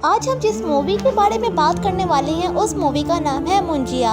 आज हम जिस मूवी के बारे में बात करने वाले हैं उस मूवी का नाम है मुंजिया।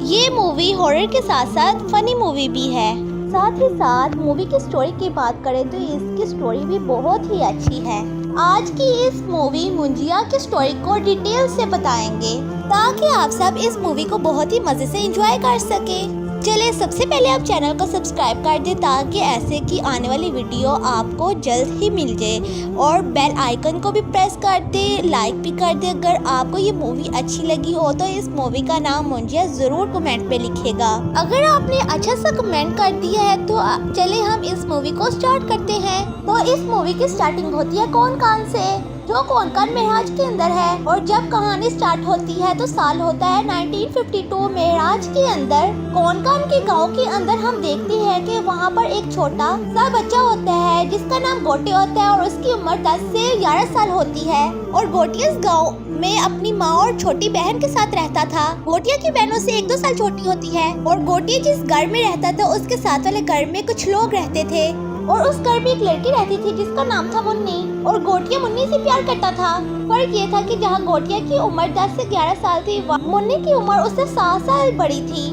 ये मूवी हॉरर के साथ साथ फनी मूवी भी है। साथ ही साथ मूवी की स्टोरी की बात करें तो इसकी स्टोरी भी बहुत ही अच्छी है। आज की इस मूवी मुंजिया की स्टोरी को डिटेल से बताएंगे ताकि आप सब इस मूवी को बहुत ही मजे से एंजॉय कर सके। चले सबसे पहले आप चैनल को सब्सक्राइब कर दे ताकि ऐसे की आने वाली वीडियो आपको जल्द ही मिल जाए और बेल आइकन को भी प्रेस कर दे, लाइक भी कर दे। अगर आपको ये मूवी अच्छी लगी हो तो इस मूवी का नाम मुंजिया जरूर कमेंट पे लिखेगा। अगर आपने अच्छा सा कमेंट कर दिया है तो चले हम इस मूवी को स्टार्ट करते हैं। तो इस मूवी की स्टार्टिंग होती है कोंकण से, जो कोंकण महराज के अंदर है। और जब कहानी स्टार्ट होती है तो साल होता है 1952। महराज के अंदर कोंकण के गांव के अंदर हम देखते हैं कि वहां पर एक छोटा सा बच्चा होता है जिसका नाम गोटिया होता है और उसकी उम्र 10 से 11 साल होती है। और गोटिया इस गाँव में अपनी माँ और छोटी बहन के साथ रहता था। गोटिया की बहनों से 1-2 साल छोटी होती है। और गोटिया जिस घर में रहता था उसके साथ वाले घर में कुछ लोग रहते थे और उस घर में एक लड़की रहती थी जिसका नाम था मुन्नी। और गोटिया मुन्नी से प्यार करता था। फर्क ये था कि जहाँ गोटिया की उम्र 10 से 11 साल थी, मुन्नी की उम्र उससे 7 साल बड़ी थी।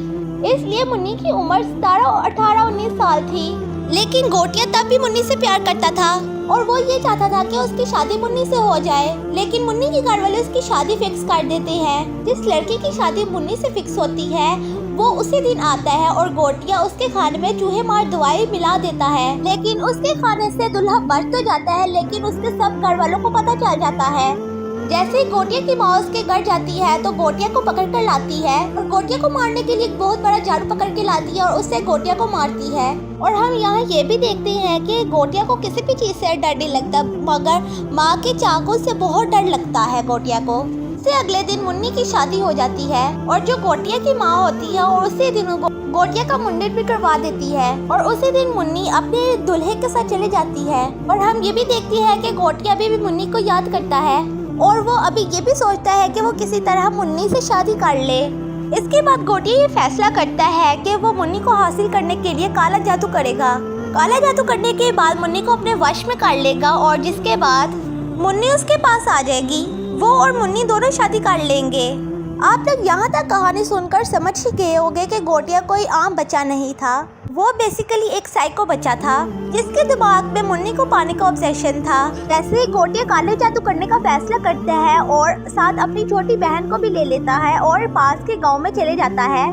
इसलिए मुन्नी की उम्र 17, 18, 19 साल थी। लेकिन गोटिया तब भी मुन्नी से प्यार करता था और वो ये चाहता था कि उसकी शादी मुन्नी से हो जाए। लेकिन मुन्नी के घर वाले उसकी शादी फिक्स कर देते हैं। जिस लड़की की शादी मुन्नी से फिक्स होती है वो उसी दिन आता है और गोटिया उसके खाने में चूहे मार दवाई मिला देता है। लेकिन उसके खाने से दूल्हा बच तो जाता है, लेकिन उसके सब घर वालों को पता चल जाता है। जैसे ही गोटिया की माँ उसके घर जाती है तो गोटिया को पकड़ कर लाती है और गोटिया को मारने के लिए एक बहुत बड़ा झाड़ू पकड़ के लाती है और उससे गोटिया को मारती है। और हम यहाँ ये भी देखते हैं कि गोटिया को किसी भी चीज से डर नहीं लगता, मगर माँ के चाकू से बहुत डर लगता है गोटिया को। से अगले दिन मुन्नी की शादी हो जाती है और जो गोटिया की माँ होती है और उसी दिन गोटिया का मुंडन भी करवा देती है। और उसी दिन मुन्नी अपने दूल्हे के साथ चली जाती है। और हम ये भी देखते हैं कि गोटिया भी मुन्नी को याद करता है और वो अभी ये भी सोचता है कि वो किसी तरह मुन्नी से शादी कर ले। इसके बाद गोटिया ये फैसला करता है कि वो मुन्नी को हासिल करने के लिए काला जादू करेगा। काला जादू करने के बाद मुन्नी को अपने वश में कर लेगा और जिसके बाद मुन्नी उसके पास आ जाएगी। वो और मुन्नी दोनों शादी कर लेंगे। आप लोग यहाँ तक कहानी सुनकर समझ ही गए होंगे कि गोटिया कोई आम बच्चा नहीं था। वो बेसिकली एक साइको बच्चा था जिसके दिमाग में मुन्नी को पाने का ऑब्सेशन था। जैसे ही गोटिया काले जादू करने का फैसला करता है और साथ अपनी छोटी बहन को भी ले लेता है और पास के गांव में चले जाता है।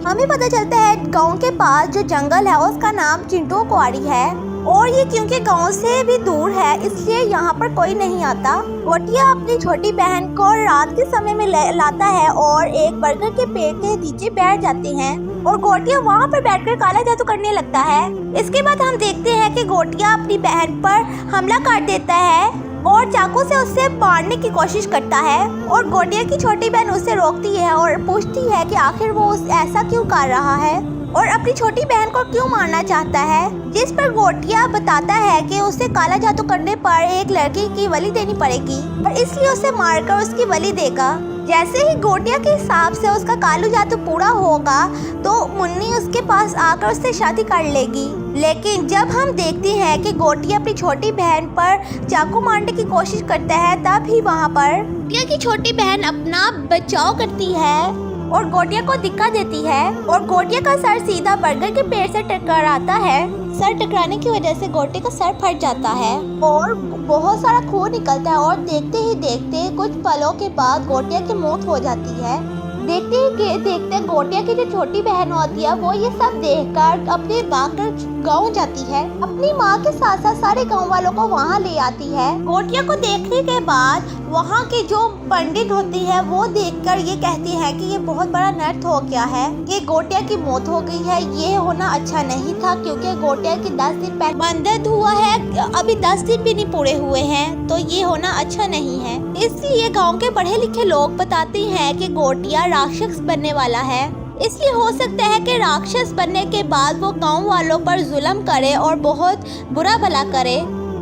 हमें पता चलता है गांव के पास जो जंगल है उसका नाम चिंटू कुआरी है और ये क्योंकि गांव से भी दूर है इसलिए यहाँ पर कोई नहीं आता। गोटिया अपनी छोटी बहन को रात के समय में लाता है और एक बरगद के पेड़ के नीचे बैठ जाते हैं और गोटिया वहाँ पर बैठकर काला जादू करने लगता है। इसके बाद हम देखते हैं कि गोटिया अपनी बहन पर हमला कर देता है और चाकू से उससे मारने की कोशिश करता है। और गोटिया की छोटी बहन उसे रोकती है और पूछती है कि आखिर वो ऐसा क्यों कर रहा है और अपनी छोटी बहन को क्यों मारना चाहता है। जिस पर गोटिया बताता है कि उसे काला जादू करने पर एक लड़की की बलि देनी पड़ेगी और इसलिए उसे मारकर उसकी बलि देगा। जैसे ही गोटिया के हिसाब से उसका कालू जादू पूरा होगा तो मुन्नी उसके पास आकर उससे शादी कर लेगी। लेकिन जब हम देखते हैं कि गोटिया अपनी छोटी बहन पर चाकू मारने की कोशिश करता है तब ही वहाँ पर गोटिया की छोटी बहन अपना बचाव करती है और गोटिया को दिक्कत देती है और गोटिया का सर सीधा बरगद के पेड़ से टकराता है। सर टकराने की वजह से गोटिया का सर फट जाता है और बहुत सारा खून निकलता है और देखते ही देखते कुछ पलों के बाद गोटिया की मौत हो जाती है। देखते ही देखते गोटिया की जो छोटी बहन होती है वो ये सब देखकर अपने भागकर गाँव जाती है। अपनी माँ के साथ साथ सारे गाँव वालों को वहाँ ले आती है। गोटिया को देखने के बाद वहाँ के जो पंडित होते हैं वो देखकर ये कहते हैं कि ये बहुत बड़ा नर्थ हो गया है कि गोटिया की मौत हो गई है। ये होना अच्छा नहीं था क्योंकि गोटिया की 10 दिन पहले मंदिर हुआ है, अभी 10 दिन भी नहीं पूरे हुए हैं, तो ये होना अच्छा नहीं है। इसलिए गाँव के पढ़े लिखे लोग बताते हैं कि गोटिया राक्षस बनने वाला है। इसलिए हो सकता है कि राक्षस बनने के बाद वो गांव वालों पर जुल्म करे और बहुत बुरा भला करे।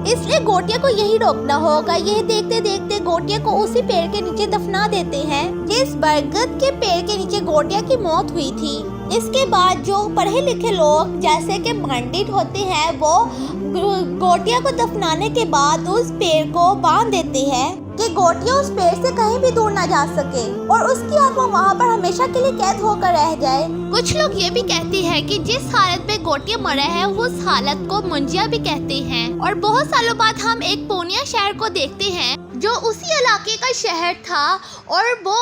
इसलिए गोटिया को यही रोकना होगा। यह देखते देखते गोटिया को उसी पेड़ के नीचे दफना देते हैं जिस बरगद के पेड़ के नीचे गोटिया की मौत हुई थी। इसके बाद जो पढ़े लिखे लोग जैसे कि पंडित होते हैं वो गोटिया को दफनाने के बाद उस पेड़ को बांध देते हैं कि गोटिया उस पेड़ से कहीं भी दूर ना जा सके और उसकी आत्मा वहाँ पर हमेशा के लिए कैद होकर रह जाए। कुछ लोग ये भी कहते हैं कि जिस हालत में गोटिया मरा है उस हालत को मुंजिया भी कहते हैं। और बहुत सालों बाद हम एक पूर्णिया शहर को देखते हैं जो उसी इलाके का शहर था और वो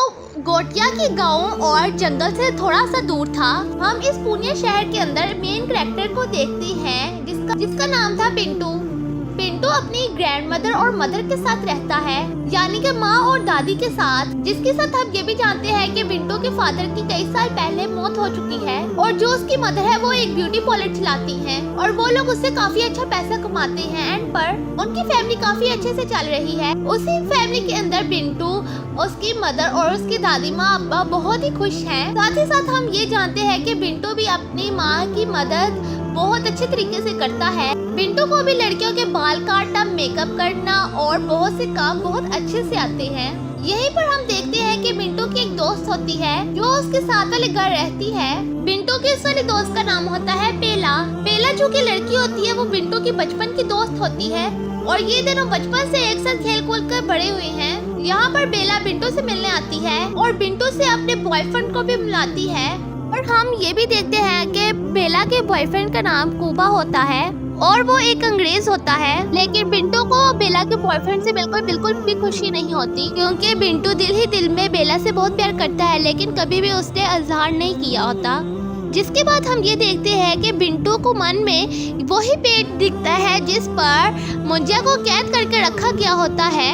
गोटिया के गांव और जंगल से थोड़ा सा दूर था। हम इस पूर्णिया शहर के अंदर मेन कैरेक्टर को देखते हैं जिसका नाम था पिंटू। पिंटू अपनी ग्रैंडमदर और मदर के साथ रहता है, यानी कि माँ और दादी के साथ, जिसके साथ हम ये भी जानते हैं कि पिंटू के फादर की कई साल पहले मौत हो चुकी है और जो उसकी मदर है वो एक ब्यूटी पार्लर चलाती हैं और वो लोग उससे काफी अच्छा पैसा कमाते हैं एंड पर उनकी फैमिली काफी अच्छे से चल रही है। उसी फैमिली के अंदर पिंटू, उसकी मदर और उसकी दादी माँ अब्बा बहुत ही खुश हैं। साथ ही साथ हम ये जानते हैं कि पिंटू भी अपनी माँ की मदद बहुत अच्छे तरीके से करता है। पिंटू को भी लड़कियों के बाल काटना, मेकअप करना और बहुत से काम बहुत अच्छे से आते हैं। यहीं पर हम देखते हैं कि पिंटू की एक दोस्त होती है जो उसके साथ वाले घर रहती है। पिंटू के इस वाले दोस्त का नाम होता है पेला। पेला जो कि लड़की होती है वो पिंटू की बचपन की दोस्त होती है और ये दोनों बचपन से एक साथ खेल कूद कर बड़े हुए हैं। यहाँ पर बेला पिंटू से मिलने आती है और पिंटू से अपने बॉयफ्रेंड को भी मिलाती है। और हम ये भी देखते हैं कि बेला के बॉयफ्रेंड का नाम कूबा होता है और वो एक अंग्रेज होता है। लेकिन पिंटू को बेला के बॉयफ्रेंड से बिल्कुल भी खुशी नहीं होती क्योंकि पिंटू दिल ही दिल में बेला से बहुत प्यार करता है लेकिन कभी भी उसने इजहार नहीं किया होता। जिसके बाद हम ये देखते हैं कि पिंटू को मन में वही पेड़ दिखता है जिस पर मुंजिया को कैद करके रखा गया होता है।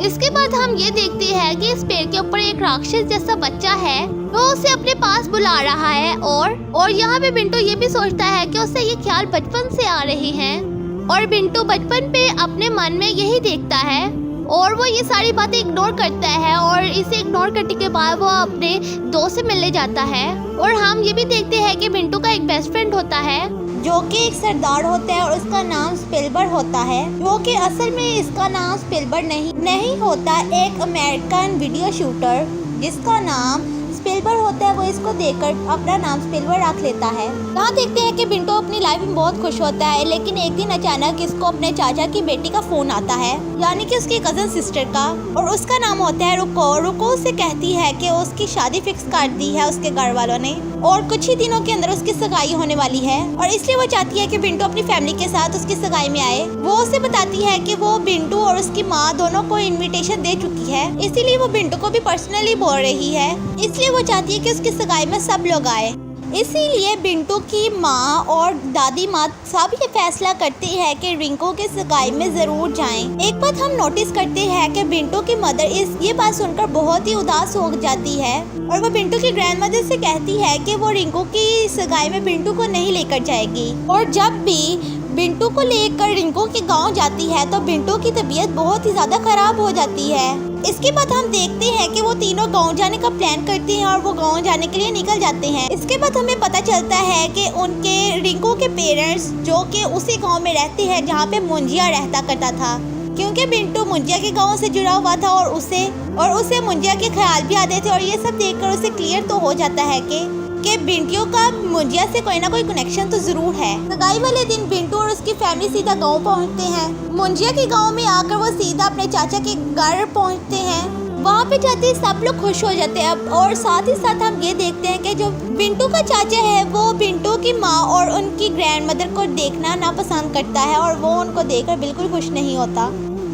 इसके बाद हम ये देखते हैं कि इस पेड़ के ऊपर एक राक्षस जैसा बच्चा है वो उसे अपने पास बुला रहा है और यहाँ पे पिंटू ये भी सोचता है कि उसे ये ख्याल बचपन से आ रहे हैं और पिंटू बचपन पे अपने मन में यही देखता है और वो ये सारी बातें इग्नोर करता है और इसे इग्नोर करने के बाद वो अपने दोस्त से मिलने जाता है। और हम ये भी देखते हैं कि पिंटू का एक बेस्ट फ्रेंड होता है जो कि एक सरदार होता है और उसका नाम स्पिलबर्ग होता है, जो कि असल में इसका नाम स्पिलबर्ग नहीं होता, एक अमेरिकन वीडियो शूटर जिसका नाम स्पिलबर्ग होता है वो इसको देखकर अपना नाम स्पिलबर्ग रख लेता है। यहाँ देखते हैं कि पिंटू अपनी लाइफ में बहुत खुश होता है लेकिन एक दिन अचानक इसको अपने चाचा की बेटी का फोन आता है, यानी कि उसकी कजन सिस्टर का, और उसका नाम होता है रुको। रुको उससे कहती है कि उसकी शादी फिक्स कर दी है उसके घर वालों ने और कुछ ही दिनों के अंदर उसकी सगाई होने वाली है और इसलिए वो चाहती है कि पिंटू अपनी फैमिली के साथ उसकी सगाई में आए। वो उसे बताती है कि वो पिंटू और उसकी माँ दोनों को इनविटेशन दे चुकी है, इसीलिए वो पिंटू को भी पर्सनली बोल रही है, इसलिए वो चाहती है कि उसकी सगाई में सब लोग आए। इसीलिए पिंटू की माँ और दादी माँ सब ये फैसला करती है कि रिंकू की सगाई में जरूर जाएं। एक बात हम नोटिस करते हैं कि पिंटू की मदर ये बात सुनकर बहुत ही उदास हो जाती है और वो पिंटू की ग्रैंडमदर से कहती है कि वो रिंकू की सगाई में पिंटू को नहीं लेकर जाएगी। और जब भी पिंटू को लेकर रिंकू के गांव जाती है तो पिंटू की तबीयत बहुत ही ज्यादा खराब हो जाती है। इसके बाद हम देखते हैं कि वो तीनों गांव जाने का प्लान करते हैं और वो गांव जाने के लिए निकल जाते हैं। इसके बाद हमें पता चलता है कि उनके रिंकू के पेरेंट्स जो कि उसी गांव में रहते हैं जहां पे मुंजिया रहता करता था, क्योंकि पिंटू मुंजिया के गांव से जुड़ा हुआ था और उसे मुंजिया के ख्याल भी आते थे और ये सब देखकर उसे क्लियर तो हो जाता है कि पिंटू का मुंजिया से कोई ना कोई कनेक्शन तो जरूर है। सगाई वाले दिन पिंटू और उसकी फैमिली सीधा गांव पहुंचते हैं। मुंजिया के गांव में आकर वो सीधा अपने चाचा के घर पहुंचते हैं। वहां पे जाते ही सब लोग खुश हो जाते हैं। और साथ ही साथ हम ये देखते हैं कि जो पिंटू का चाचा है वो पिंटू की माँ और उनकी ग्रैंडमदर को देखना नापसंद करता है और वो उनको देखकर बिल्कुल खुश नहीं होता।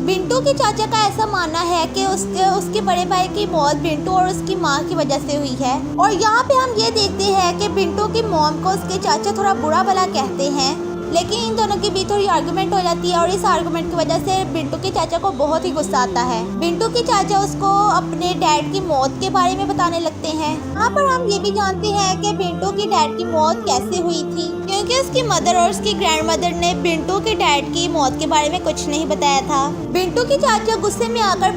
पिंटू के चाचा का ऐसा मानना है कि उसके बड़े भाई की मौत पिंटू और उसकी माँ की वजह से हुई है। और यहाँ पे हम ये देखते हैं कि पिंटू की मॉम को उसके चाचा थोड़ा बुरा भला कहते हैं, लेकिन इन दोनों के बीच थोड़ी आर्गुमेंट हो जाती है और इस आर्गुमेंट की वजह से पिंटू के चाचा को बहुत ही गुस्सा आता है। पिंटू के चाचा उसको अपने डैड की मौत के बारे में बताने लगते हैं। यहाँ पर हम ये भी जानते हैं कि पिंटू की डैड की मौत कैसे हुई थी, क्योंकि उसकी मदर और उसकी ग्रैंडमदर ने पिंटू के डैड की मौत के बारे में कुछ नहीं बताया था। पिंटू के चाचा गुस्से में आकर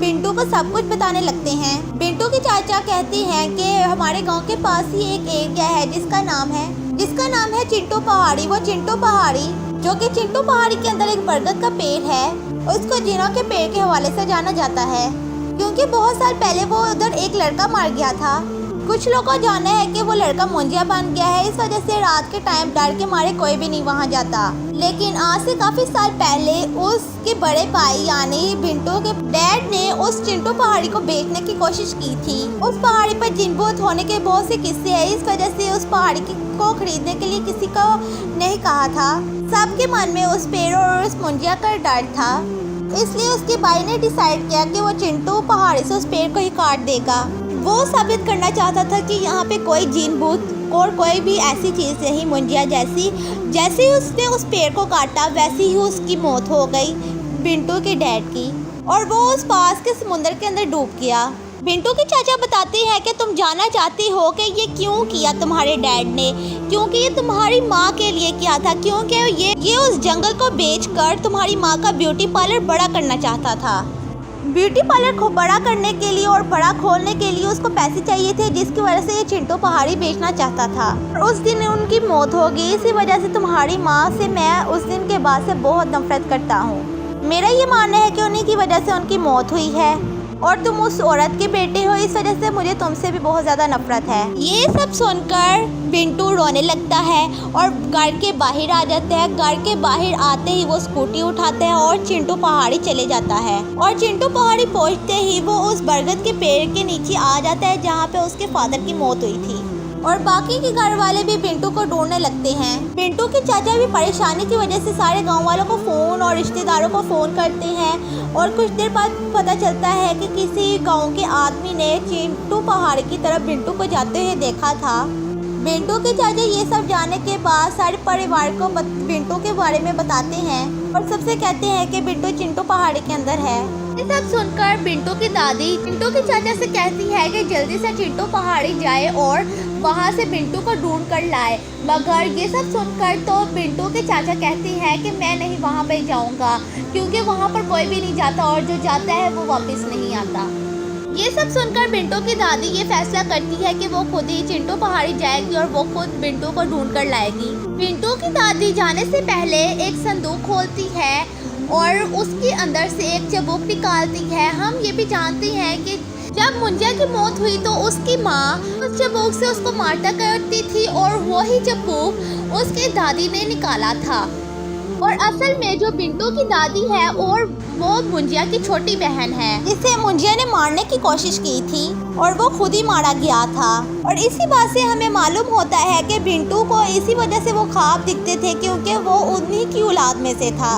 पिंटू को सब कुछ बताने लगते हैं। पिंटू के चाचा कहते हैं कि हमारे गाँव के पास ही एक एरिया है जिसका नाम है चिंटू पहाड़ी। वो चिंटू पहाड़ी जो कि चिंटू पहाड़ी के अंदर एक बरगद का पेड़ है, उसको जिनों के पेड़ के हवाले से जाना जाता है, क्योंकि बहुत साल पहले वो उधर एक लड़का मर गया था। कुछ लोगों को जानना है कि वो लड़का मुंजिया बन गया है, इस वजह से रात के टाइम डर के मारे कोई भी नहीं वहाँ जाता। लेकिन आज से काफ़ी साल पहले उसके बड़े भाई यानी बिंटू के डैड ने उस चिंटू पहाड़ी को बेचने की कोशिश की थी। उस पहाड़ी पर जिन भूत होने के बहुत से किस्से हैं, इस वजह से उस पहाड़ी को खरीदने के लिए किसी को नहीं कहा था। सबके मन में उस पेड़ और उस मुंजिया का डर था, इसलिए उसके भाई ने डिसाइड किया कि वो चिंटू पहाड़ी से उस पेड़ को ही काट देगा। वो साबित करना चाहता था कि यहाँ पे कोई जिन भूत और कोई भी ऐसी चीज़ नहीं मुंजिया जैसी। जैसे ही उसने उस पेड़ को काटा वैसे ही उसकी मौत हो गई बिंटू के डैड की, और वो उस पास के समुंदर के अंदर डूब गया। बिंटू के चाचा बताते हैं कि तुम जानना चाहते हो कि ये क्यों किया तुम्हारे डैड ने, क्योंकि ये तुम्हारी माँ के लिए किया था, क्योंकि ये उस जंगल को बेचकर तुम्हारी माँ का ब्यूटी पार्लर बड़ा करना चाहता था। ब्यूटी पार्लर को बड़ा करने के लिए और बड़ा खोलने के लिए उसको पैसे चाहिए थे, जिसकी वजह से ये चिंटू पहाड़ी बेचना चाहता था। और उस दिन उनकी मौत हो गई। इसी वजह से तुम्हारी माँ से मैं उस दिन के बाद से बहुत नफरत करता हूँ। मेरा ये मानना है कि उन्हीं की वजह से उनकी मौत हुई है और तुम उस औरत के बेटे हो, इस वजह से मुझे तुमसे भी बहुत ज़्यादा नफरत है। ये सब सुनकर बिंटू रोने लगता है और घर के बाहर आ जाता है। घर के बाहर आते ही वो स्कूटी उठाते हैं और चिंटू पहाड़ी चले जाता है। और चिंटू पहाड़ी पहुंचते ही वो उस बरगद के पेड़ के नीचे आ जाता है जहाँ पे उसके फादर की मौत हुई थी। और बाकी के घर वाले भी बिंटू को ढूंढने लगते हैं। बिंटू के चाचा भी परेशानी की वजह से सारे गांव वालों को फ़ोन और रिश्तेदारों को फ़ोन करते हैं। और कुछ देर बाद पता चलता है कि किसी गांव के आदमी ने चिंटू पहाड़ी की तरफ बिंटू को जाते हुए देखा था। बिंटू के चाचा ये सब जानने के बाद सारे परिवार को बिंटू के बारे में बताते हैं और सबसे कहते हैं कि बिंटू चिंटू पहाड़ी के अंदर है। ये सब सुनकर बिंटू की दादी चिंटू के चाचा से कहती है कि जल्दी से चिंटू पहाड़ी जाए और वहाँ से बिंटू को ढूंढ कर लाए। मगर ये सब सुनकर तो बिंटू के चाचा कहते हैं कि मैं नहीं वहाँ पे जाऊँगा, क्योंकि वहाँ पर कोई भी नहीं जाता और जो जाता है वो वापस नहीं आता। ये सब सुनकर बिंटू की दादी ये फैसला करती है कि वो खुद ही चिंटू पहाड़ी जाएगी और वो खुद बिंटू को ढूंढ कर लाएगी। बिंटू की दादी जाने से पहले एक संदूक खोलती है और उसके अंदर से एक चाबुक निकालती है। हम ये भी जानते हैं कि जब मुंजिया की मौत हुई तो उसकी माँ उस चाबुक से उसको मारता करती थी और वही चाबुक उसकी दादी ने निकाला था। और असल में जो बिंटू की दादी है और वो मुंजिया की छोटी बहन है, जिसे मुंजिया ने मारने की कोशिश की थी और वो खुद ही मारा गया था। और इसी बात से हमें मालूम होता है कि बिंटू को इसी वजह से वो ख्वाब दिखते थे, क्योंकि वो उन्हीं की औलाद में से था।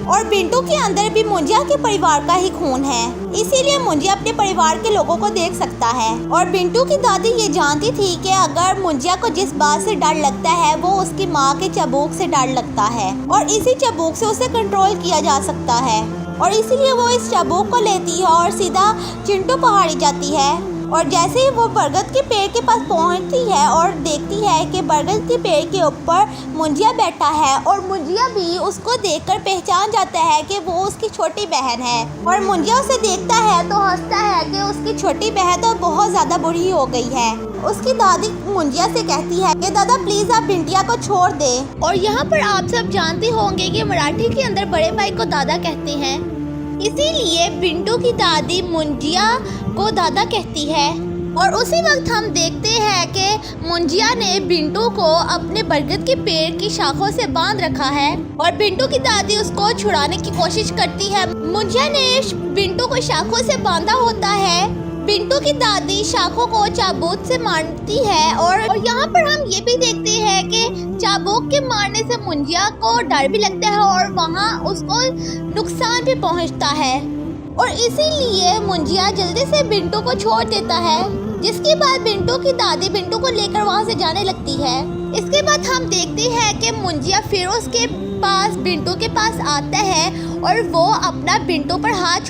और बिंटू के अंदर भी मुंजिया के परिवार का ही खून है, इसीलिए मुंजिया अपने परिवार के लोगों को देख सकता है। और बिंटू की दादी ये जानती थी कि अगर मुंजिया को जिस बात से डर लगता है वो उसकी माँ के चाबुक से डर लगता है और इसी चाबुक से उसे कंट्रोल किया जा सकता है। और इसीलिए वो इस चाबुक को लेती है और सीधा चिंटू पहाड़ी जाती है। और जैसे ही वो बरगद के पेड़ के पास पहुंचती है और देखती है कि बरगद के पेड़ के ऊपर मुंजिया बैठा है और मुंजिया भी उसको देखकर पहचान जाता है कि वो उसकी छोटी बहन है। और मुंजिया उसे देखता है तो हंसता है कि उसकी छोटी बहन तो बहुत ज़्यादा बुरी हो गई है। उसकी दादी मुंजिया से कहती है कि दादा प्लीज़ आप बिंटिया को छोड़ दे। और यहाँ पर आप सब जानते होंगे कि मराठी के अंदर बड़े भाई को दादा कहते हैं, इसीलिए बिंटू की दादी मुंजिया को दादा कहती है। और उसी वक्त हम देखते हैं कि मुंजिया ने बिंटू को अपने बरगद के पेड़ की शाखों से बांध रखा है और बिंटू की दादी उसको छुड़ाने की कोशिश करती है। मुंजिया ने बिंटू को शाखों से बांधा होता है। बिंटू की दादी शाखों को चाबुक से मारती है और यहाँ पर हम ये भी देखते हैं कि चाबुक के मारने से मुंजिया को डर भी लगता है और वहाँ उसको नुकसान भी पहुँचता है। और इसीलिए मुंजिया जल्दी से बिंटू को छोड़ देता है, जिसके बाद बिंटू की दादी बिंटू को लेकर वहाँ से जाने लगती है। इसके बाद हम देखते हैं कि मुंजिया फिर उसके पास बिंटू के पास आता है और वो अपना बिंटू पर हाथ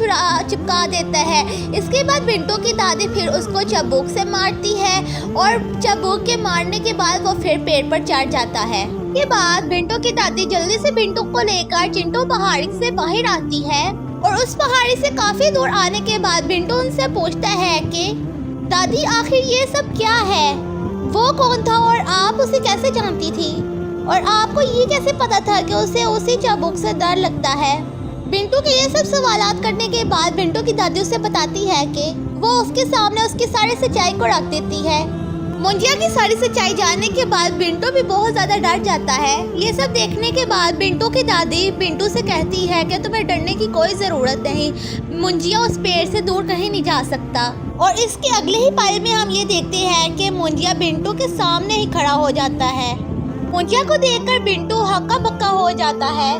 चिपका देता है। इसके बाद बिंटू की दादी फिर उसको चाबुक से मारती है और चाबुक के मारने के बाद वो फिर पेड़ पर चढ़ जाता है। इसके बाद बिंटू की दादी जल्दी से बिंटू को लेकर चिंटू पहाड़ी से बाहर आती है और उस पहाड़ी से काफ़ी दूर आने के बाद बिंटू उनसे पूछता है कि दादी आखिर ये सब क्या है, वो कौन था और आप उसे कैसे जानती थी और आपको ये कैसे पता था कि उसे उसी चाबुक से डर लगता है। बिंटू के ये सब सवालात करने के बाद बिंटू की दादी उसे बताती है कि वो उसके सामने उसकी सारी सच्चाई को रख देती है। मुंजिया की सारी सच्चाई जानने के बाद बिंटू भी बहुत ज्यादा डर जाता है। ये सब देखने के बाद बिंटू की दादी बिंटू से कहती है कि तुम्हें डरने की कोई जरूरत नहीं, मुंजिया उस पेड़ से दूर कहीं नहीं जा सकता। और इसके अगले ही पल में हम ये देखते हैं कि मुंजिया बिंटू के सामने ही खड़ा हो जाता है। मुंजिया को देखकर बिंटू हक्का बक्का हो जाता है।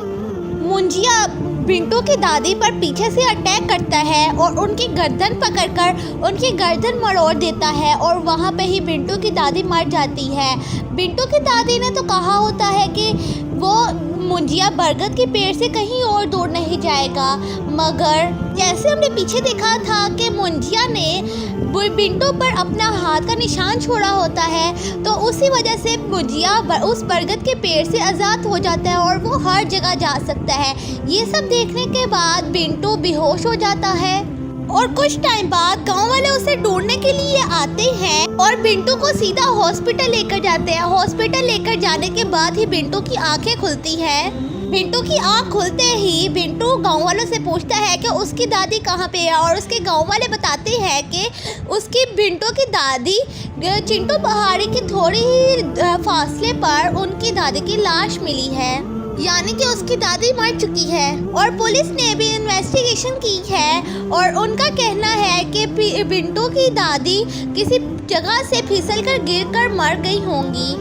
मुंजिया बिंटू की दादी पर पीछे से अटैक करता है और उनकी गर्दन पकड़कर उनकी गर्दन मरोड़ देता है और वहाँ पे ही बिंटू की दादी मर जाती है। बिंटू की दादी ने तो कहा होता है कि वो मुंजिया बरगद के पेड़ से कहीं और दूर नहीं जाएगा, मगर जैसे हमने पीछे देखा था कि मुंजिया ने बिंटू पर अपना हाथ का निशान छोड़ा होता है, तो उसी वजह से मुंजिया उस बरगद के पेड़ से आज़ाद हो जाता है और वो हर जगह जा सकता है। ये सब देखने के बाद बिंटू बेहोश हो जाता है और कुछ टाइम बाद गांव वाले उसे ढूंढने के लिए आते हैं और बिंटू को सीधा हॉस्पिटल लेकर जाते हैं। हॉस्पिटल लेकर जाने के बाद ही बिंटू की आंखें खुलती है। बिंटू की आंख खुलते ही बिंटू गांव वालों से पूछता है कि उसकी दादी कहाँ पे है और उसके गांव वाले बताते हैं कि उसकी बिंटू की दादी चिंटू पहाड़ी की थोड़ी ही फासले पर उनकी दादी की लाश मिली है, यानी कि उसकी दादी मर चुकी है। और पुलिस ने भी इन्वेस्टिगेशन की है और उनका कहना है कि बिंटू की दादी किसी जगह से फिसलकर गिरकर मर गई होंगी।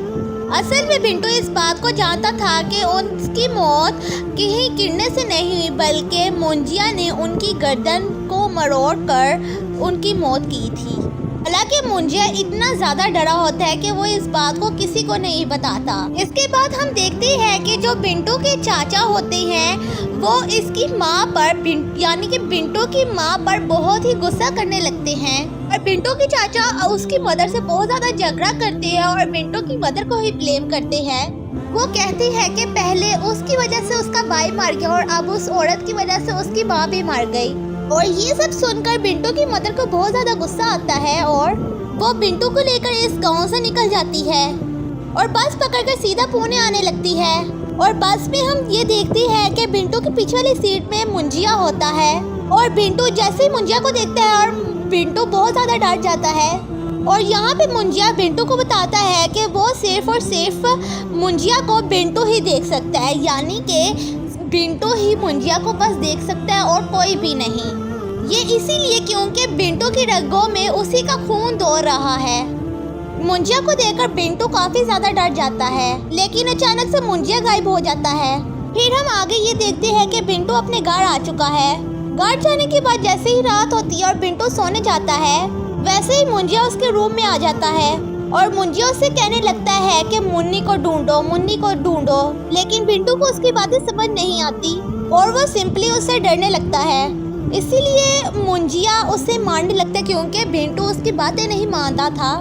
असल में बिंटू इस बात को जानता था कि उसकी मौत कहीं गिरने से नहीं हुई, बल्कि मुंजिया ने उनकी गर्दन को मरोड़कर उनकी मौत की थी। हालांकि मुंजिया इतना ज़्यादा डरा होता है कि वो इस बात को किसी को नहीं बताता। इसके बाद हम देखते हैं कि जो बिंटू के चाचा होते हैं वो इसकी माँ पर यानी कि बिंटू की माँ पर बहुत ही गुस्सा करने लगते हैं और बिंटू के चाचा उसकी मदर से बहुत ज़्यादा झगड़ा करते हैं और बिंटू की मदर को ही ब्लेम करते हैं। वो कहते हैं कि पहले उसकी वजह से उसका भाई मर गया और अब उस औरत की वजह से उसकी माँ भी मर गई। और ये सब सुनकर बिंटू की मदर को बहुत ज़्यादा गुस्सा आता है और वो बिंटू को लेकर इस गांव से निकल जाती है और बस पकड़कर सीधा पुणे आने लगती है। और बस में हम ये देखते हैं कि बिंटू के पीछे वाली सीट में मुंजिया होता है और बिंटू जैसे ही मुंजिया को देखता है और बिंटू बहुत ज़्यादा डर जाता है। और यहाँ पे मुंजिया बिंटू को बताता है कि वो सिर्फ और सिर्फ मुंजिया को बिंटू ही देख सकता है, यानी कि बिंटू ही मुंजिया को बस देख सकता है और कोई भी नहीं। ये इसीलिए क्योंकि बिंटू की रगों में उसी का खून दौड़ रहा है। मुंजिया को देखकर बिंटू काफी ज्यादा डर जाता है, लेकिन अचानक से मुंजिया गायब हो जाता है। फिर हम आगे ये देखते हैं कि बिंटू अपने घर आ चुका है। घर जाने के बाद जैसे ही रात होती है और बिंटू सोने जाता है, वैसे ही मुंजिया उसके रूम में आ जाता है और मुंजिया उससे कहने लगता है कि मुन्नी को ढूंढो, मुन्नी को ढूंढो। लेकिन बिंटू को उसकी बातें समझ नहीं आती और वो सिंपली उससे डरने लगता है। इसीलिए मुंजिया उसे मारने लगता है क्योंकि बिंटू उसकी बातें नहीं मानता था।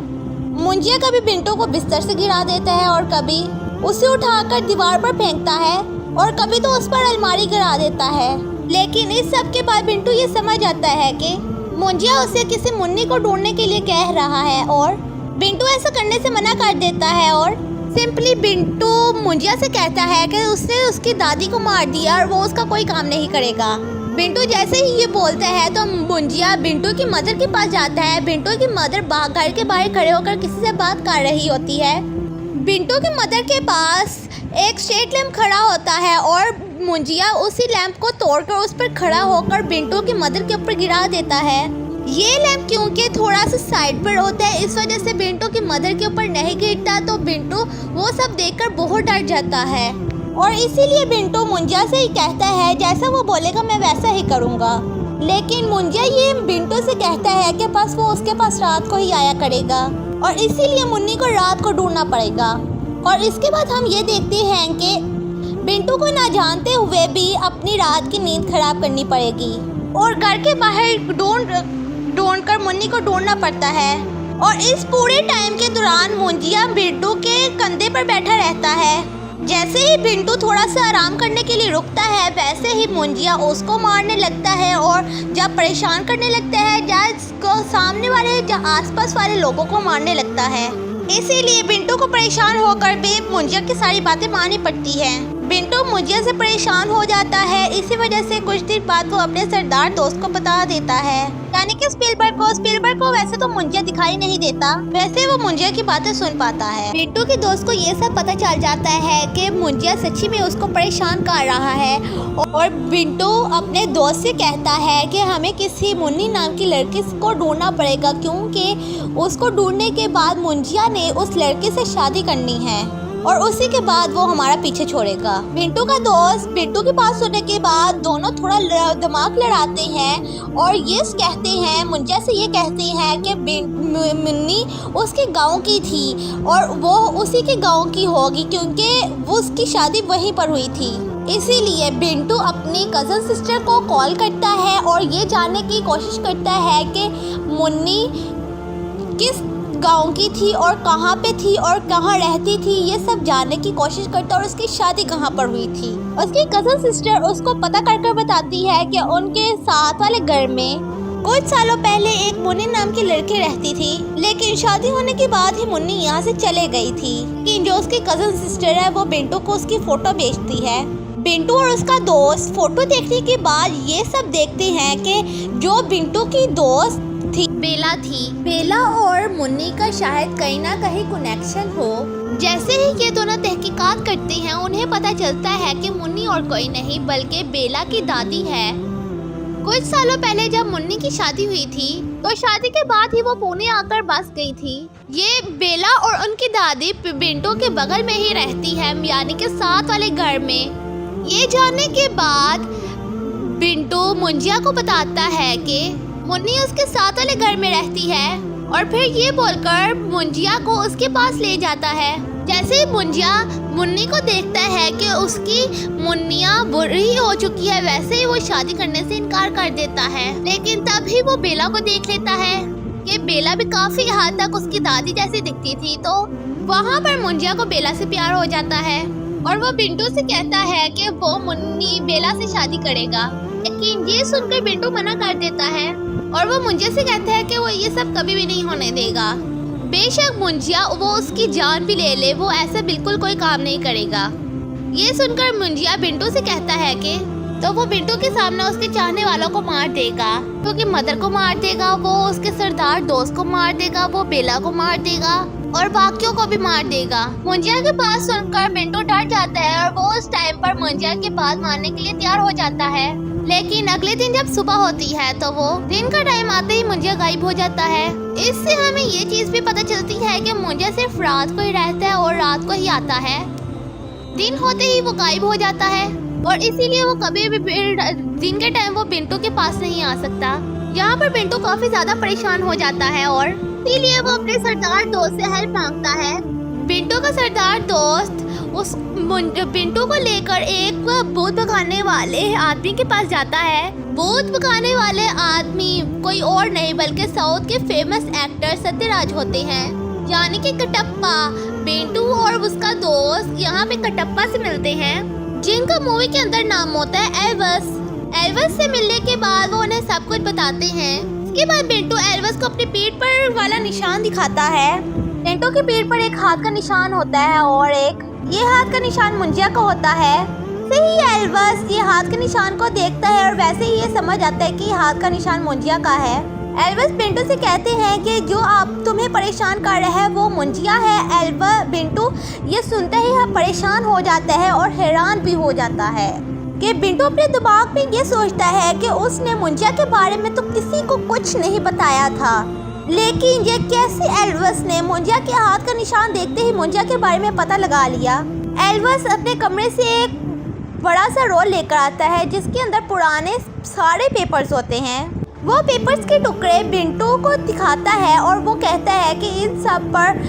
मुंजिया कभी बिंटू को बिस्तर से गिरा देता है और कभी उसे उठाकर दीवार पर फेंकता है और कभी तो उस पर अलमारी गिरा देता है। लेकिन इस सब के बाद बिंटू ये समझ आता है कि मुंजिया उसे किसी मुन्नी को ढूंढने के लिए कह रहा है और बिंटू ऐसा करने से मना कर देता है और सिंपली बिंटू मुंजिया से कहता है कि उसने उसकी दादी को मार दिया और वो उसका कोई काम नहीं करेगा। बिंटू जैसे ही ये बोलता है तो मुंजिया बिंटू की मदर के पास जाता है। बिंटू की मदर घर के बाहर खड़े होकर किसी से बात कर रही होती है। बिंटू की मदर के पास एक स्ट्रीट लैंप खड़ा होता है और मुंजिया उसी लैंप को तोड़कर उस पर खड़ा होकर बिंटू की मदर के ऊपर गिरा देता है। ये लैंप क्योंकि थोड़ा सा साइड पर होता है, इस वजह से बिंटू की मदर के ऊपर नहीं गिरता, तो बिंटू वो सब देखकर बहुत डर जाता है और इसीलिए बिंटू मुंजिया से ही कहता है जैसा वो बोलेगा मैं वैसा ही करूँगा। लेकिन मुंजिया ये बिंटू से कहता है कि बस वो उसके पास रात को ही आया करेगा और इसीलिए मुन्नी को रात को ढूंढना पड़ेगा। और इसके बाद हम ये देखते हैं कि बिंटू को ना जानते हुए भी अपनी रात की नींद खराब करनी पड़ेगी और घर के बाहर ढूंढ कर मुन्नी को ढूंढना पड़ता है। और इस पूरे टाइम के दौरान मुंजिया बिंटू के कंधे पर बैठा रहता है। जैसे ही बिंटू थोड़ा सा आराम करने के लिए रुकता है, वैसे ही मुंजिया उसको मारने लगता है और जब परेशान करने लगता है, जब सामने वाले आसपास वाले लोगों को मारने लगता है। इसीलिए बिंटू को परेशान होकर भी मुंजिया की सारी बातें माननी पड़ती है। बिंटू मुंजिया से परेशान हो जाता है। इसी वजह से कुछ दिन बाद वो अपने सरदार दोस्त को बता देता है, यानी कि स्पीलबर्ग को वैसे तो मुंजिया दिखाई नहीं देता, वैसे वो मुंजिया की बातें सुन पाता है। बिंटू के दोस्त को ये सब पता चल जाता है कि मुंजिया सच्ची में उसको परेशान कर रहा है और बिंटू अपने दोस्त से कहता है कि हमें किसी मुन्नी नाम की लड़की को ढूंढना पड़ेगा, क्योंकि उसको ढूंढने के बाद मुंजिया ने उस लड़की से शादी करनी है और उसी के बाद वो हमारा पीछे छोड़ेगा। बिंटू का दोस्त बिंटू की बात सुनने के बाद दोनों थोड़ा दिमाग लड़ाते हैं और ये कहते हैं, मुंजिया से ये कहते हैं कि मुन्नी उसके गांव की थी और वो उसी के गांव की होगी, क्योंकि वो उसकी शादी वहीं पर हुई थी। इसीलिए बिंटू अपनी कज़न सिस्टर को कॉल करता है और ये जानने की कोशिश करता है कि मुन्नी किस गांव की थी और कहाँ पे थी और कहाँ रहती थी, ये सब जानने की कोशिश करता है और उसकी शादी कहाँ पर हुई थी। उसकी कज़न सिस्टर उसको पता कर बताती है कि उनके साथ वाले घर में कुछ सालों पहले एक मुन्नी नाम की लड़की रहती थी, लेकिन शादी होने के बाद ही मुन्नी यहाँ से चले गई थी। लेकिन जो उसकी कज़न सिस्टर है वो बिंटू को उसकी फ़ोटो भेजती है। बिंटू और उसका दोस्त फ़ोटो देखने के बाद ये सब देखते हैं कि जो बिंटू की दोस्त बेला और मुन्नी का शायद कहीं ना कहीं कनेक्शन हो। जैसे ही ये दोनों तहकीकात करते हैं उन्हें पता चलता है कि मुन्नी और कोई नहीं बल्कि बेला की दादी है। कुछ सालों पहले जब मुन्नी की शादी हुई थी तो शादी के बाद ही वो पुणे आकर बस गई थी। ये बेला और उनकी दादी बिंटू के बगल में ही रहती है, यानी कि साथ वाले घर में। ये जानने के बाद बिंटू मुंजिया को बताता है कि मुन्नी उसके साथ वाले घर में रहती है और फिर ये बोलकर मुंजिया को उसके पास ले जाता है। जैसे ही मुंजिया मुन्नी को देखता है कि उसकी मुन्निया बुरी हो चुकी है, वैसे ही वो शादी करने से इनकार कर देता है। लेकिन तभी वो बेला को देख लेता है कि बेला भी काफी हद तक उसकी दादी जैसी दिखती थी, तो वहाँ पर मुंजिया को बेला से प्यार हो जाता है और वो बिंटू से कहता है कि वो मुन्नी बेला से शादी करेगा। लेकिन ये सुनकर बिंटू मना कर देता है और वो मुंजिया से कहता है कि वो ये सब कभी भी नहीं होने देगा। बेशक मुंजिया वो उसकी जान भी ले ले, वो ऐसा बिल्कुल कोई काम नहीं करेगा। ये सुनकर मुंजिया बिंटू से कहता है कि तो वो बिंटू के सामने उसके चाहने वालों को मार देगा, क्योंकि मदर को मार देगा, वो उसके सरदार दोस्त को मार देगा, वो बेला को मार देगा और बाकियों को भी मार देगा। मुंजिया के पास सुनकर बिंटू डर जाता है और वो उस टाइम पर मुंजिया के पास मारने के लिए तैयार हो जाता है। लेकिन अगले दिन जब सुबह होती है तो वो दिन का टाइम आते ही मुंजिया गायब हो जाता है। इससे हमें ये चीज भी पता चलती है कि मुंजिया सिर्फ रात को ही रहता है और रात को ही आता है, दिन होते ही वो गायब हो जाता है और इसीलिए वो कभी भी दिन के टाइम वो बिंटू के पास नहीं आ सकता। यहाँ पर बिंटू काफी ज्यादा परेशान हो जाता है और इसीलिए वो अपने सरदार दोस्त से हेल्प मांगता है। बिंटू का सरदार दोस्त उस बिंटू को लेकर एक भूत भगाने वाले आदमी के पास जाता है। भूत भगाने वाले आदमी कोई और नहीं बल्कि साउथ के फेमस एक्टर सत्यराज होते हैं, यानी कि कटप्पा। बिंटू और उसका दोस्त यहाँ पे कटप्पा से मिलते हैं, जिनका मूवी के अंदर नाम होता है एल्वस। एल्वस से मिलने के बाद वो उन्हें सब कुछ बताते हैं। इसके बाद बिंटू एल्वस को अपनी पीठ पर वाला निशान दिखाता है। बिंटू की पीठ पर एक हाथ का निशान होता है और ये हाथ का निशान मुंजिया का होता है। सही एल्वस ये हाथ के निशान को देखता है और वैसे ही ये समझ आता है कि हाथ का निशान मुंजिया का है। एल्वस बिंटू से कहते हैं कि जो आप तुम्हें परेशान कर रहा है वो मुंजिया है। बिंटू ये सुनते ही परेशान हो जाता है और हैरान भी हो जाता है कि बिंटू अपने दिमाग में ये सोचता है कि उसने मुंजिया के बारे में तो किसी को कुछ नहीं बताया था, लेकिन ये कैसे एल्वस ने मुंजिया के हाथ का निशान देखते ही मुंजिया के बारे में पता लगा लिया। एल्वस अपने कमरे से एक बड़ा सा रोल लेकर आता है जिसके अंदर पुराने सारे पेपर्स होते हैं। वो पेपर्स के टुकड़े बिंटू को दिखाता है और वो कहता है कि इन सब पर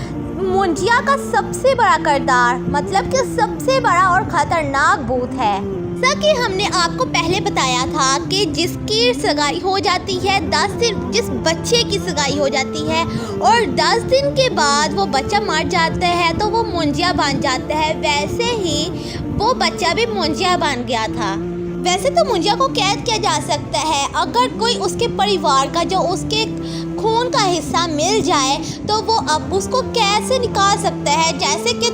मुंजिया का सबसे बड़ा किरदार, मतलब कि सबसे बड़ा और खतरनाक भूत है। जैसा कि हमने आपको पहले बताया था कि जिसकी सगाई हो जाती है 10 दिन, जिस बच्चे की सगाई हो जाती है और 10 दिन के बाद वो बच्चा मर जाता है तो वो मुंजिया बन जाता है, वैसे ही वो बच्चा भी मुंजिया बन गया था। वैसे तो मुंजिया को कैद किया जा सकता है, अगर कोई उसके परिवार का जो उसके खून का हिस्सा मिल जाए तो वो अब उसको कैद से निकाल सकता है। जैसे कि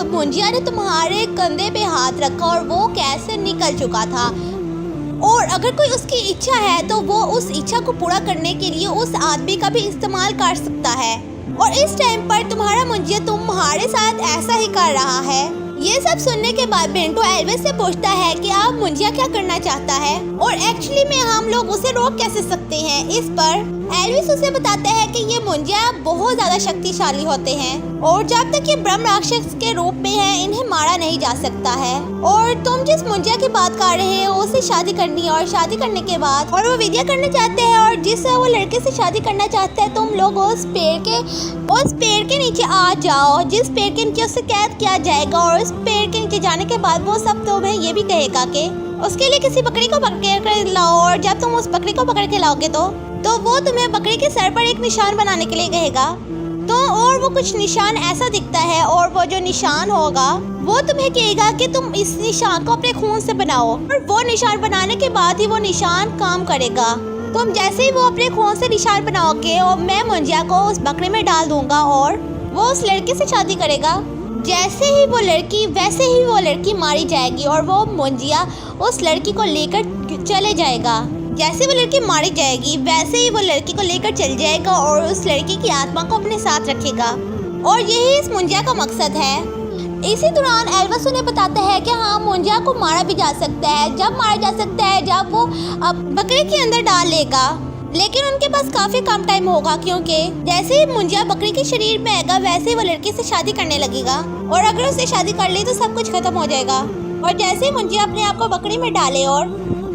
मुंजिया ने तुम्हारे कंधे पे हाथ रखा और वो कैद से निकल चुका था, और अगर कोई उसकी इच्छा है तो वो उस इच्छा को पूरा करने के लिए उस आदमी का भी इस्तेमाल कर सकता है। और इस टाइम पर तुम्हारा मुंजिया तुम्हारे साथ ऐसा ही कर रहा है। ये सब सुनने के बाद बिंटू एल्विस से पूछता है कि आप मुंजिया क्या करना चाहता है और एक्चुअली में हम लोग उसे रोक कैसे सकते हैं। इस पर एल्विस उसे बताते हैं कि ये मुंजिया बहुत ज्यादा शक्तिशाली होते हैं और जब तक ये ब्रह्म राक्षस के रूप में है इन्हें मारा नहीं जा सकता है। और तुम जिस मुंजिया की बात कर रहे हो उसे शादी करनी है और शादी करने के बाद और वो विद्या करना चाहते हैं और जिस वो लड़के से शादी करना चाहते हैं तुम लोग उस पेड़ के नीचे आ जाओ, जिस पेड़ के नीचे उसे कैद किया जाएगा। और उस पेड़ के नीचे जाने के बाद वो सब तुम्हें ये भी कहेगा कि उसके लिए किसी बकरी को पकड़ कर लाओ, और जब तुम उस बकरी को पकड़ के लाओगे तो वो तुम्हें बकरी के सर पर एक निशान बनाने के लिए कहेगा। तो और वो कुछ निशान ऐसा दिखता है और वो जो निशान होगा वो तुम्हें कहेगा कि तुम इस निशान को अपने खून से बनाओ, और वो निशान बनाने के बाद ही वो निशान काम करेगा। तुम जैसे ही वो अपने खून से निशान बनाओगे और मैं मुंजिया को उस बकरी में डाल दूंगा और वो उस लड़के से शादी करेगा। जैसे ही वो लड़की वैसे ही वो लड़की मारी जाएगी और वो मुंजिया उस लड़की को लेकर चले जाएगा। जैसे वो लड़की मारी जाएगी वैसे ही वो लड़की को लेकर चल जाएगा और उस लड़की की आत्मा को अपने साथ रखेगा, और यही इस मुंजिया का मकसद है। इसी दौरान एल्विस उन्हें बताता है कि हाँ मुंजिया को मारा भी जा सकता है। जब मारा जा सकता है जब वो बकरी के अंदर डाल लेगा, लेकिन उनके पास काफी कम टाइम होगा क्योंकि जैसे ही मुंजिया बकरी के शरीर में आएगा वैसे ही वो लड़की से शादी करने लगेगा, और अगर उसे शादी कर ली तो सब कुछ खत्म हो जाएगा। और जैसे ही मुंजिया अपने आप को बकरी में डाले और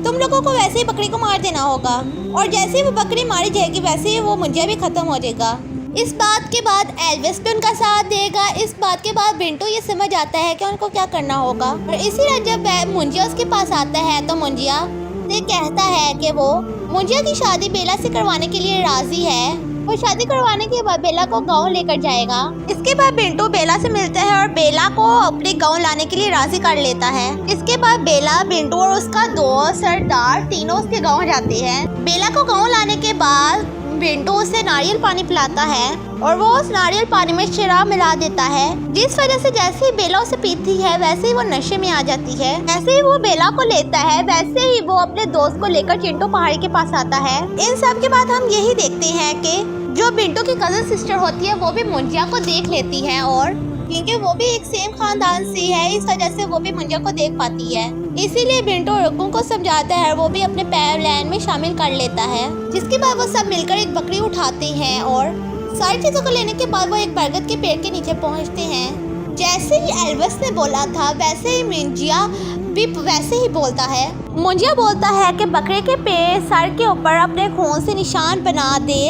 तुम लोगों को वैसे ही बकरी को मार देना होगा, और जैसे ही वो बकरी मारी जाएगी वैसे ही वो मुंजिया भी खत्म हो जाएगा। इस बात के बाद एल्विस भी उनका साथ देगा। इस बात के बाद बिंटू ये समझ आता है कि उनको क्या करना होगा, और इसी रात जब मुंजिया उसके पास आता है तो मुंजिया से कहता है कि वो मुंजिया की शादी बेला से करवाने के लिए राजी है। वो शादी करवाने के बाद बेला को गांव लेकर जाएगा। इसके बाद बिंटू बेला से मिलता है और बेला को अपने गांव लाने के लिए राजी कर लेता है। इसके बाद बेला, बिंटू और उसका दोस्त सरदार तीनों उसके गांव जाते हैं। बेला को गांव लाने के बाद बिंटू उसे नारियल पानी पिलाता है और वो उस नारियल पानी में शराब मिला देता है, जिस वजह से जैसे ही बेला उसे पीती है वैसे ही वो नशे में आ जाती है। जैसे ही वो बेला को लेता है वैसे ही वो अपने दोस्त को लेकर चिंटू पहाड़ी के पास आता है। इन सब के बाद हम यही देखते हैं कि जो बिंटू की कजन सिस्टर होती है वो भी मुंजिया को देख लेती है, और क्योंकि वो भी एक सेम खानदान से है इस वजह से वो भी मुंजिया को देख पाती है। इसीलिए बिंटू रुकू को समझाता है और वो भी अपने प्लान में शामिल कर लेता है। जिसके बाद वो सब मिलकर एक बकरी उठाते हैं और सारी चीजों को लेने के बाद वो एक बरगद के पेड़ के नीचे पहुंचते हैं। जैसे ही एल्विस ने बोला था वैसे ही मुंजिया भी वैसे ही बोलता है। मुंजिया बोलता है कि बकरे के पेड़ सर के ऊपर अपने खून से निशान बना दे।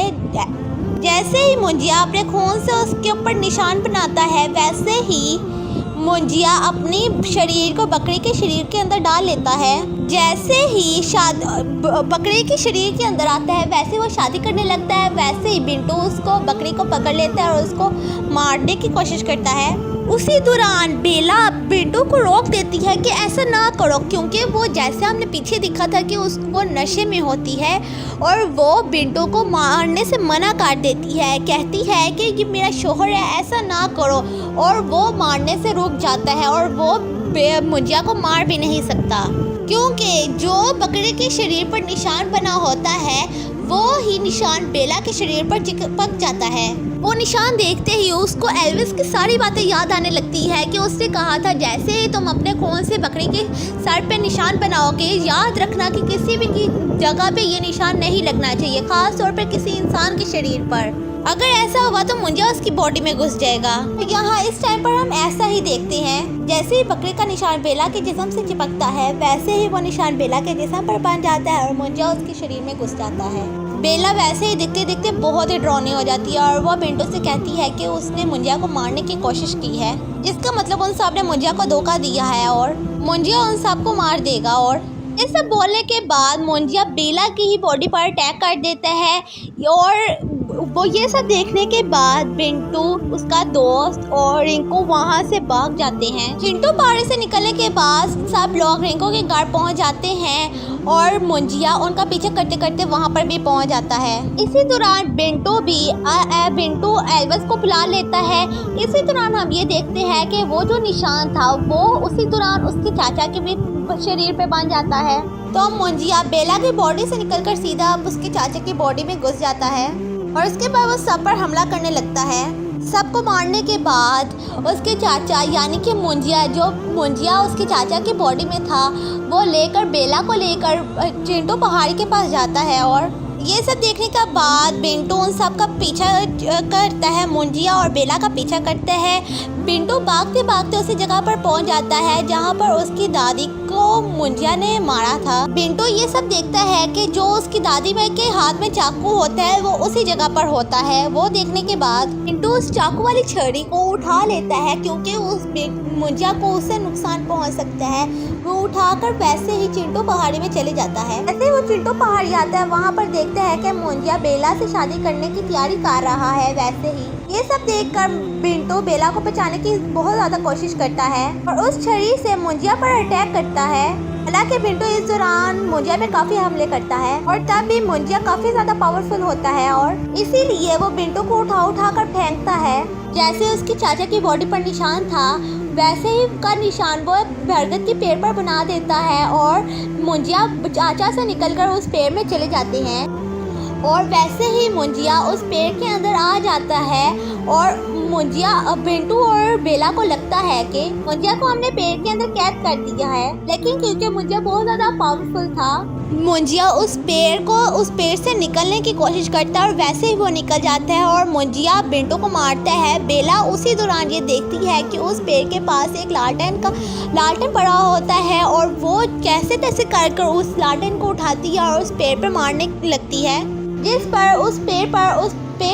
जैसे ही मुंजिया अपने खून से उसके ऊपर निशान बनाता है वैसे ही मुंजिया अपनी शरीर को बकरी के शरीर के अंदर डाल लेता है। जैसे ही बकरी के शरीर के अंदर आता है वैसे वो शादी करने लगता है। वैसे ही बिंटू उसको बकरी को पकड़ लेता है और उसको मारने की कोशिश करता है। उसी दौरान बेला बिंटू को रोक देती है कि ऐसा ना करो, क्योंकि वो जैसे हमने पीछे देखा था कि उसको नशे में होती है और वो बिंटू को मारने से मना कर देती है। कहती है कि ये मेरा शोहर है, ऐसा ना करो, और वो मारने से रुक जाता है और वो मुंजिया को मार भी नहीं सकता, क्योंकि जो बकरे के शरीर पर निशान बना होता है वो ही निशान बेला के शरीर पर चिपक जाता है। वो निशान देखते ही उसको एल्विस की सारी बातें याद आने लगती है कि उसने कहा था जैसे ही तुम अपने खून से बकरी के सर पे निशान बनाओगे याद रखना कि किसी भी की जगह पे ये निशान नहीं लगना चाहिए, खास तौर पर किसी इंसान के शरीर पर। अगर ऐसा हुआ तो मुंजिया उसकी बॉडी में घुस जाएगा। यहाँ इस टाइम पर हम ऐसा ही देखते हैं, जैसे ही बकरी का निशान बेला के जिस्म से चिपकता है वैसे ही वो निशान बेला के जिस्म पर बन जाता है और मुंजिया उसके शरीर में घुस जाता है। बेला वैसे ही दिखते दिखते बहुत ही डरावनी हो जाती है और वो बिंटू से कहती है कि उसने मुंजिया को मारने की कोशिश की है, जिसका मतलब उन सब ने मुंजिया को धोखा दिया है और मुंजिया उन सब को मार देगा। और ये सब बोलने के बाद मुंजिया बेला की ही बॉडी पर अटैक कर देता है और वो ये सब देखने के बाद बिंटू, उसका दोस्त और रिंकू वहाँ से भाग जाते हैं। चिंटू पहाड़ी से निकलने के बाद सब लोग रिंकू के घर पहुँच जाते हैं और मुंजिया उनका पीछे करते करते वहाँ पर भी पहुँच जाता है। इसी दौरान बिंटू एल्विस को बुला लेता है। इसी दौरान हम ये देखते हैं कि वो जो निशान था वो उसी दौरान उसके चाचा के भी शरीर पे बन जाता है। तो मुंजिया बेला की बॉडी से निकलकर सीधा उसके चाचा की बॉडी में घुस जाता है और उसके बाद वो सब पर हमला करने लगता है। सबको मारने के बाद उसके चाचा यानी कि मुंजिया उसके चाचा की बॉडी में था, वो बेला को लेकर चिंटू पहाड़ी के पास जाता है। और ये सब देखने के बाद बिंटू उन सब का पीछा करता है, मुंजिया और बेला का पीछा करता है। बिंटू भागते भागते उसी जगह पर पहुंच जाता है जहां पर उसकी दादी को मुंजिया ने मारा था। बिंटू ये सब देखता है कि जो उसकी दादी के हाथ में चाकू होता है वो उसी जगह पर होता है। वो देखने के बाद बिंटू उस चाकू वाली छड़ी को उठा लेता है क्योंकि उस मुंजिया को उससे नुकसान पहुंच सकता है। वो उठाकर वैसे ही चिंटू पहाड़ी में चले जाता है। ऐसे वो चिंटू पहाड़ी आता है, वहाँ पर देखता है कि मुंजिया बेला से शादी करने की तैयारी कर रहा है। वैसे ही ये सब देखकर बिंटू बेला को बचाने की बहुत ज्यादा कोशिश करता है और उस छड़ी से मुंजिया पर अटैक करता है। हालांकि बिंटू इस दौरान मुंजिया पे काफी हमले करता है और तब भी मुंजिया काफी ज्यादा पावरफुल होता है और इसीलिए वो बिंटू को उठा कर फेंकता है। जैसे उसकी चाचा की बॉडी पर निशान था वैसे ही का निशान वो बरगद के पेड़ पर बना देता है और मुंजिया चाचा से निकलकर उस पेड़ में चले जाते हैं। और वैसे ही मुंजिया उस पेड़ के अंदर आ जाता है और बिंटू और बेला को लगता है कि मुंजिया को हमने पेड़ के अंदर कैद कर दिया है, लेकिन क्योंकि मुंजिया बहुत ज़्यादा पावरफुल था, मुंजिया उस पेड़ से निकलने की कोशिश करता है और वैसे ही वो निकल जाता है और मुंजिया बिंटू को मारता है। बेला उसी दौरान ये देखती है कि उस पेड़ के पास एक लालटेन पड़ा होता है और वो कैसे तैसे कर उस लालटेन को उठाती है और उस पेड़ पर मारने लगती है, जिस पर उस पेड़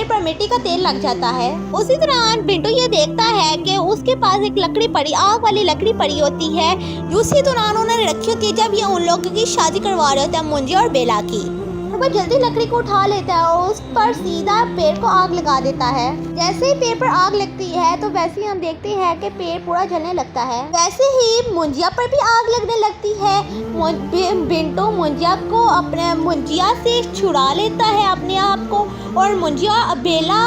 पर मिट्टी का तेल लग जाता है। उसी दौरान बिंटू ये देखता है कि उसके पास एक आग वाली लकड़ी पड़ी होती है। उसी दौरान उन्होंने रखी होती है जब ये उन लोगों की शादी करवा रहे होते हैं, मुंजिया और बेला की। वो जल्दी लकड़ी को उठा लेता है और उस पर सीधा पेड़ को आग लगा देता है। जैसे ही पेड़ पर आग लगती है तो वैसे ही हम देखते हैं कि पेड़ पूरा जलने लगता है। वैसे ही मुंजिया पर भी आग लगने लगती है। बिंटू मुंजिया से छुड़ा लेता है अपने आप को और बेला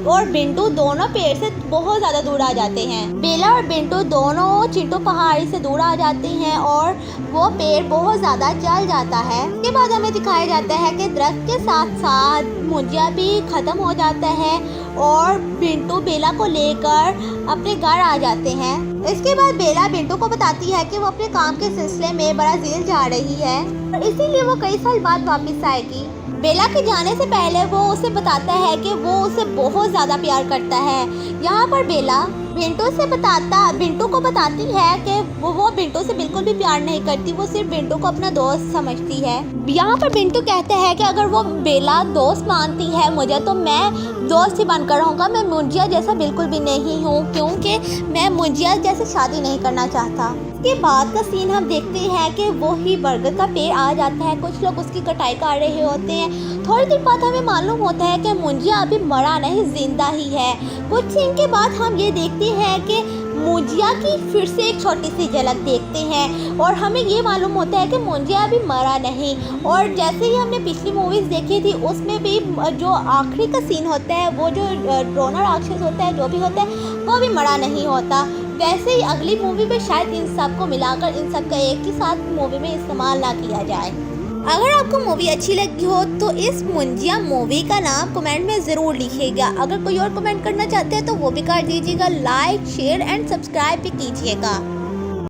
और बिंटू दोनों पेड़ से बहुत ज़्यादा दूर आ जाते हैं। बेला और बिंटू दोनों चिंटू पहाड़ी से दूर आ जाते हैं और वो पेड़ बहुत ज़्यादा जल जाता है। इसके बाद हमें दिखाया जाता है कि दरख्त के साथ साथ मुंजिया भी ख़त्म हो जाता है और बिंटू बेला को लेकर अपने घर आ जाते हैं। इसके बाद बेला बिंटू को बताती है कि वो अपने काम के सिलसिले में ब्राज़ील जा रही है और इसीलिए वो कई साल बाद वापस आएगी। बेला के जाने से पहले वो उसे बताता है कि वो उसे बहुत ज़्यादा प्यार करता है। यहाँ पर बेला बिंटू को बताती है कि वो बिंटू से बिल्कुल भी प्यार नहीं करती, वो सिर्फ बिंटू को अपना दोस्त समझती है। यहाँ पर बिंटू कहते हैं कि अगर वो बेला दोस्त मानती है मुझे तो मैं दोस्त ही बनकर रहूँगा, मैं मुंजिया जैसा बिल्कुल भी नहीं हूँ क्योंकि मैं मुंजिया जैसे शादी नहीं करना चाहता। इसके बाद का सीन हम देखते हैं कि वो ही बरगद का पेड़ आ जाता है, कुछ लोग उसकी कटाई कर रहे होते हैं। थोड़ी देर बाद हमें मालूम होता है कि मुंजिया अभी मरा नहीं, जिंदा ही है। कुछ सीन के बाद हम ये देखते हैं कि मुंजिया की फिर से एक छोटी सी झलक देखते हैं और हमें ये मालूम होता है कि मुंजिया अभी मरा नहीं। और जैसे ही हमने पिछली मूवीज़ देखी थी उसमें भी जो आखिरी का सीन होता है, वो जो ड्रोनर राक्षस होता है, जो भी होता है, वो भी मरा नहीं होता। वैसे ही अगली मूवी में शायद इन सब को मिलाकर इन सब का एक ही साथ मूवी में इस्तेमाल ना किया जाए। अगर आपको मूवी अच्छी लगी हो तो इस मुंजिया मूवी का नाम कमेंट में ज़रूर लिखिएगा। अगर कोई और कमेंट करना चाहते हैं तो वो भी कर दीजिएगा। लाइक, शेयर एंड सब्सक्राइब भी कीजिएगा।